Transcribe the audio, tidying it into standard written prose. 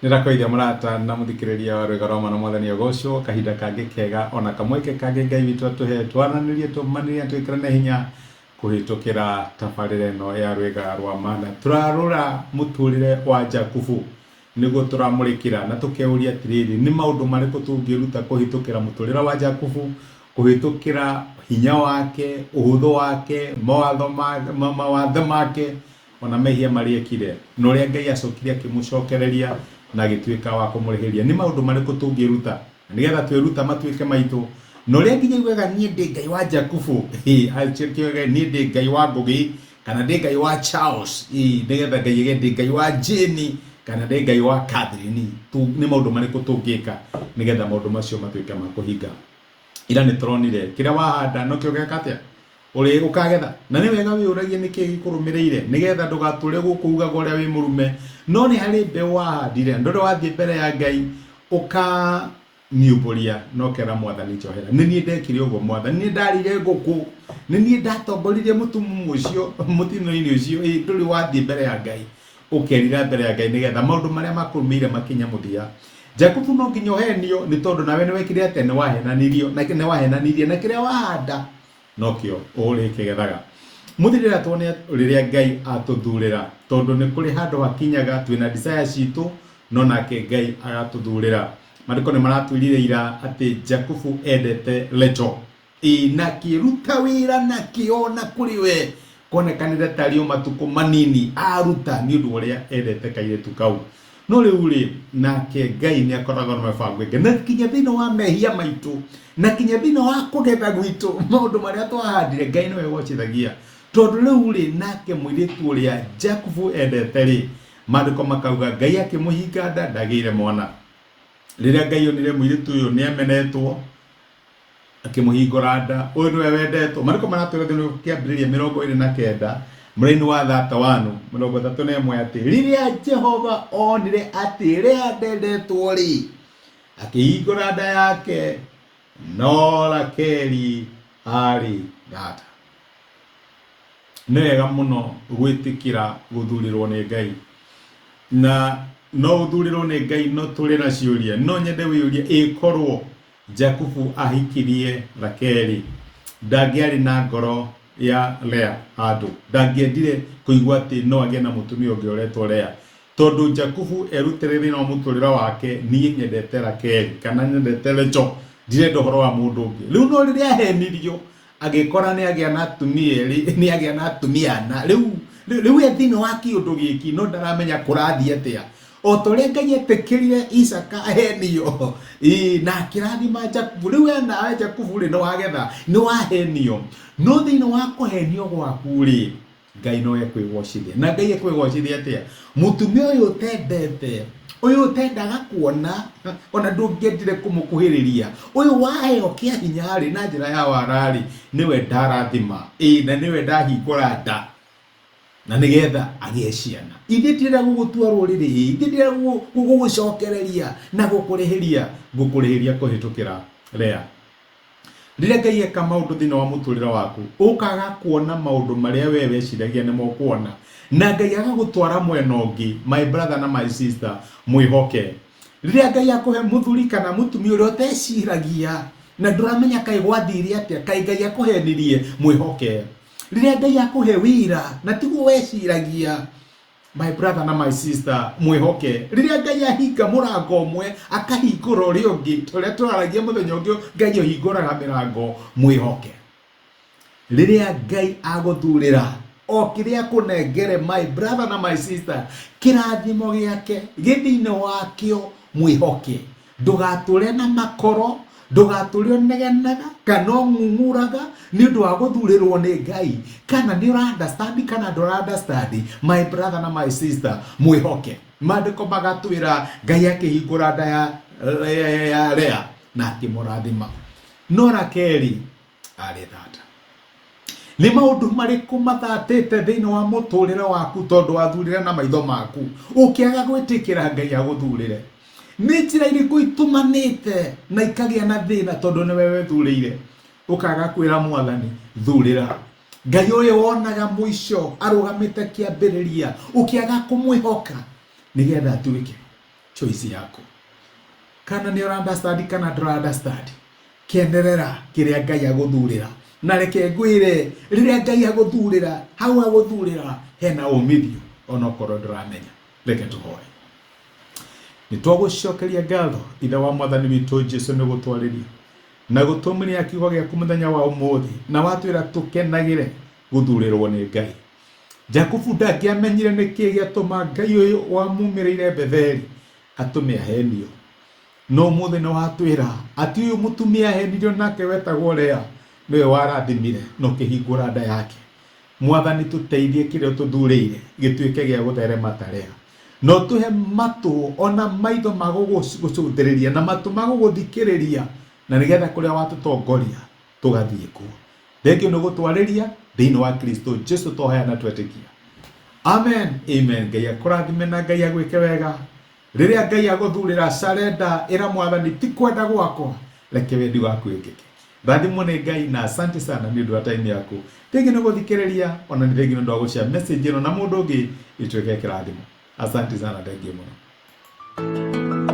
Nirakoithia murata na muthikiriria wa Rwĩga rwa Mwana Mwathani Agocwo kahinda kangi kega ona kamweke kangi Ngai witu atuhe twaranirie tumanire twikirane hinya kuhitukira tabarĩra ĩno ya Rwĩga rwa Mana. Turarora muturire wa Jakubu niguo turamurikira na tukeuria atiriri ni maundu marĩkũ tungĩruta kuhitukira muturire wa Jakubu, kuhitukira hinya wake, uhuthu wake, mawatho make ona mehia mariekire na ũrĩa Ngai acokire akimucokereria na gĩtuĩka wa kũmũrĩhĩria. Nĩ maũndũ marĩkũ tũngĩruta nĩgetha twĩruta matuĩke maitũ na ũrĩa nginya iwega niĩ ndĩ Ngai wa Jakubu acirĩkiwega niĩ ndĩ Ngai wa Ngũgĩ kana ndĩ Ngai wa Charles nĩgetha Ngai ege ndĩ Ngai wa Jane kana ndĩ Ngai wa Catherine. Nĩ maũndũ marĩkũ tũngĩka nĩgetha maũndũ macio matuĩke ma kũhinga. Ira nĩ tũronire kĩrĩa wahanda no kĩo gĩaka atĩa uri ukagetha na ni wega wĩũragie nĩkĩ gĩkũrũmĩrĩire nĩgetha ndũgatũre gũkũugaga ũrĩa wĩ mũrume no nĩ harĩ mbeũ wahandire ndũrĩ wathiĩ mbere ya Ngai ũka niũmbũria no kera Mwathani njohera. Nĩ niĩ ndekire ũguo Mwathani, nĩ ndarire ngũkũ, nĩ niĩ ndatongoririe mũtumumu ũcio mũtino-inĩ ũcio ndũrĩ wathiĩ mbere ya Ngai ũkerira mbere ya Ngai nĩgetha maũndũ marĩa makũrũmĩire makinya mũthia. Jakubu no nginya ũhenio nĩ tondũ nawe nĩwekire atĩ nĩwahenanirie na kĩrĩa wahanda no kĩo ũrĩkĩgethaga. Muthirĩra tuone rĩrĩa Ngai atũthurĩra tondũ nĩ kũrĩ handũ hakinyaga twĩna desire citũ no nake Ngai agatũthurĩra. Maandĩko nĩ maratwĩrire ira atĩ Jakubu endete Leto na kĩruta wĩra na kĩo na kũrĩ we konekanire tarĩ o matukũ manini aruta nĩ ũndũ ũrĩa endete kairĩtu kau. No rĩu rĩ nake Ngai nĩ akoragwo na mĩbango ĩngĩ na kinya thĩinĩ wa mehia maitũ na kinya thĩinĩ wa kũgetha gwitũ maũndũ marĩa twahandire Ngai nĩwe wocithagia tondũ rĩu rĩ nake mũirĩtu ũrĩa Jakubu endete rĩ maandĩko makauga Ngai akĩmũhinga nda ndagĩire mwana. Rĩrĩa Ngai onire mũirĩtu ũyũ nĩ amenetwo akĩmũhingũra nda ũyũ nĩwe wendetwo. Maandĩko maratwĩra thĩinĩ wa Kĩambĩrĩria 29 mũraini wa 31 atĩ rĩrĩa Jehova onire atĩ rĩrĩa ndendetwo rĩ akĩhingũra nda yake no Rakeli arĩ ngata. Nĩ wega mũno gwĩtĩkĩra gũthuurĩrwo nĩ Ngai na no ũthuurĩrwo nĩ Ngai no tũrĩ na ciũria. No nyende wĩyũrie ĩkorwo Jakubu ahikirie Rakeli ndangĩarĩ na ngoro ya Lea handũ ndangĩendire kũigua atĩ no agĩe na mũtumia ũngĩ ũretwo Lea tondũ Jakubu erutĩre thĩinĩ wa mũtũrĩre wake niĩ nyendete Rakeli kana nyendete Leto ndirenda ũhoro wa mũndũ ũngĩ. Rĩu no rĩrĩa ahenirio agĩkora nĩ agĩa na atumia nĩ agĩa na atumia na rĩu thĩinĩ wa kĩũndũ gĩkĩ no ndaramenya kũrathiĩ atĩa o torĩa Ngai etĩkĩrire Isaka ahenio na akĩrathima Jakubu. Rĩu nawe Jakubu rĩ nĩ wagetha nĩ wahenio no thĩinĩ wa kũhenio gwaku rĩ Ngai no ekwĩgocithia na Ngai ekwĩgocithia atĩa mũtumia ũyũ ũtendete ũyũ ũtendaga kuona ona ndũngĩendire kũmũkuhĩrĩria ũyũ waheo kĩa hinya rĩ na njĩra ya warari nĩwe ndarathima na nĩwe ndahingũra nda na nĩgetha agĩe ciana. Ithe ndĩrenda gũgũtua rũrĩrĩ, ithe ndĩrenda gũgũcokereria na gũkũrĩhĩria kũhĩtũkĩra Lea. Rĩrĩa Ngai eka maũndũ thĩinĩ wa mũtũrĩre waku ũkaga kuona maũndũ marĩa we weciragia nĩmo kuona na Ngai agagũtwara mwena ũngĩ. My brother na my sister mwĩhoke. Rĩrĩa Ngai akũhe mũthuri kana mũtumia ũrĩa ũteciragia na ndũramenya kaĩ gwathire atĩa kaĩ Ngai akũhenirie mwĩhoke. Rĩrĩa Ngai akũhe wĩra na tiguo weciragia my brother na my sister mwĩhoke. Rĩrĩa Ngai ahinga mũrango ũmwe akahingũra ũrĩa ũngĩ tũrĩa tũraragia mũthenya ũngĩ Ngai ahingũraga mĩrango mwĩhoke. Rĩrĩa Ngai agũthurĩra o kĩrĩa kũnengere my brother na my sister kĩrathimo gĩake gĩthĩinĩ wakĩo mwĩhoke. Ndũgatũre na makoro ndũgatũre ũnegenaga kana ũng'ung'uraga nĩ ũndũ wa gũthurĩrwo nĩ Ngai kana nĩ ũra-understand kana ndũra-understand my brother na my sister mwĩhoke. Maandĩko magatwĩra Ngai akĩhingũra nda ya Lea na akĩmũrathima no Rakeli arĩ thata. Nĩ maũndũ marĩkũ mathatĩte thĩinĩ wa mũtũrĩre waku tondũ wathurire na maitho maku ũkĩaga gwĩtĩkĩra Ngai agũthurĩre? Nĩ njĩra irĩkũ itumanĩte na ikagĩa na thĩna tondũ nĩwe wethurĩire ũkaga kwĩra Mwathani thurĩra? Ngai ũyũ wonaga mũico arũgamĩte kĩambĩrĩria ũkĩaga kũmwĩhoka nĩgetha atuĩke choice yaku. Kana nĩ understand kana ndũra understand? Kenerera kĩrĩa Ngai agũthurĩra, na reke ngwĩre rĩrĩa Ngai agũthurĩra, hau agũthurĩra hena umithio ona okorwo ndũramenya. Reke tũhoe. Nĩtwagũcokeria ngatho ithe wa Mwathani witũ Jesũ nĩ gũtwarĩria na gũtũmĩria kiugo gĩaku mũthenya wa ũmũthĩ, na watwĩra tũkenagĩre gũthurĩrwo nĩ Ngai. Jakubu ndangĩamenyire nĩkĩ gĩatũma Ngai ũyũ wamumĩrĩire Betheli atũme ahenio, no mũthĩ nĩ watwĩra atĩ ũyũ mũtumia ahenirio nake wetagwo Lea nĩwe warathimire na ũkĩhingũra nda yake. Mwathani tũteithie kĩrĩa tũthurĩire gĩtuĩke gĩa gũtherema ta Lea, no tũhe matũ ona maitho magũgũcũthĩrĩria na matũ magũgũthikĩrĩria, na nĩgetha kũrĩa watũtongoria tũgathiĩ kuo. Thengio nĩ gũtwarĩria thĩinĩ wa Kristo Jesũ tũhoya twetĩkia. Amen, amen. Ngai akũrathime na Ngai agwĩke wega. Rĩrĩa Ngai agũthurĩra surrender, ĩra Mwathani ti kwenda gwakwa, reke wendi waku wĩkĩke. Rathimwo nĩ Ngai na asante sana nĩ ũndũ wa time yaku. Thengio nĩ gũthikĩrĩria, ona nĩ thengio nĩ ũndũ wa gũshare message ĩno na mũndũ ũngĩ ĩtuĩke kĩrathimo. Asante sana, thengio mũno.